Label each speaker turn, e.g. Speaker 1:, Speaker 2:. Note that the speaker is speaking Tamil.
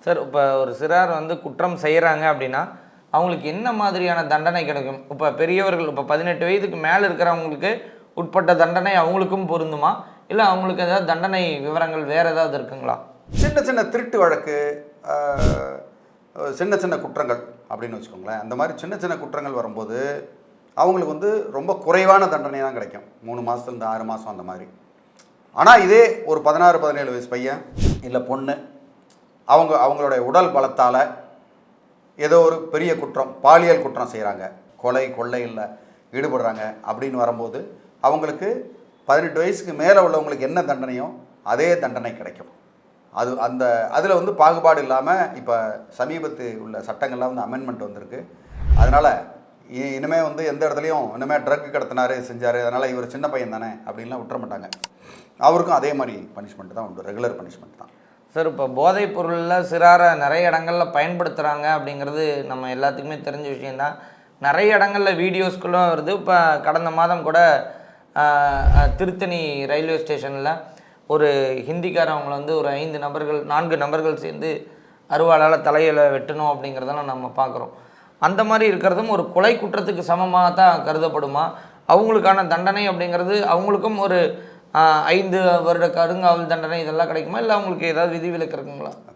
Speaker 1: சார் இப்போ ஒரு சிறார் வந்து குற்றம் செய்கிறாங்க அப்படின்னா அவங்களுக்கு என்ன மாதிரியான தண்டனை கிடைக்கும்? இப்போ பெரியவர்கள் இப்போ 18 வயதுக்கு மேலே இருக்கிறவங்களுக்கு உட்பட்ட தண்டனை அவங்களுக்கும் பொருந்துமா, இல்லை அவங்களுக்கு ஏதாவது தண்டனை விவரங்கள் வேறு ஏதாவது இருக்குங்களா?
Speaker 2: சின்ன சின்ன திருட்டு வழக்கு, சின்ன சின்ன குற்றங்கள் அப்படின்னு வச்சுக்கோங்களேன். அந்த மாதிரி சின்ன சின்ன குற்றங்கள் வரும்போது அவங்களுக்கு வந்து ரொம்ப குறைவான தண்டனை தான் கிடைக்கும். 3 மாதத்துலேருந்து 6 மாதம் அந்த மாதிரி. ஆனால் இதே ஒரு 16-17 வயசு பையன் இல்லை பொண்ணு அவங்களுடைய உடல் பலத்தால் ஏதோ ஒரு பெரிய குற்றம், பாலியல் குற்றம் செய்கிறாங்க, கொலை கொள்ளையில் ஈடுபடுறாங்க அப்படின்னு வரும்போது அவங்களுக்கு 18 வயசுக்கு மேலே உள்ளவங்களுக்கு என்ன தண்டனையோ அதே தண்டனை கிடைக்கும். அதில் வந்து பாகுபாடு இல்லாமல் இப்போ சமீபத்து உள்ள சட்டங்கள்லாம் வந்து அமெண்ட்மெண்ட் வந்திருக்கு. அதனால் இனிமேல் வந்து எந்த இடத்துலையும் இனிமேல் ட்ரக் கடத்தினார் செஞ்சார், அதனால் இவர் சின்ன பையன் தானே அப்படின்லாம் விட்டுற மாட்டாங்க. அவருக்கும் அதே மாதிரி பனிஷ்மெண்ட் தான் உண்டு, ரெகுலர் பனிஷ்மெண்ட் தான்.
Speaker 1: சார் இப்போ போதைப் பொருளில் சிறாரை நிறைய இடங்களில் பயன்படுத்துகிறாங்க அப்படிங்கிறது நம்ம எல்லாத்துக்குமே தெரிஞ்ச விஷயந்தான். நிறைய இடங்களில் வீடியோஸ்குள்ளும் வருது. இப்போ கடந்த மாதம் கூட திருத்தணி ரயில்வே ஸ்டேஷனில் ஒரு ஹிந்திக்காரவங்களை வந்து ஒரு 4 நபர்கள் சேர்ந்து அருவாளால் தலையில் வெட்டணும் அப்படிங்கிறதெல்லாம் நம்ம பார்க்குறோம். அந்த மாதிரி இருக்கிறதும் ஒரு கொலை குற்றத்துக்கு சமமாக தான் கருதப்படுமா? அவங்களுக்கான தண்டனை அப்படிங்கிறது அவங்களுக்கும் ஒரு 5 வருட கடுங்காவல் தண்டனை இதெல்லாம் கிடைக்குமா, இல்லை அவங்களுக்கு ஏதாவது விதிவிலக்கு இருக்குங்களா?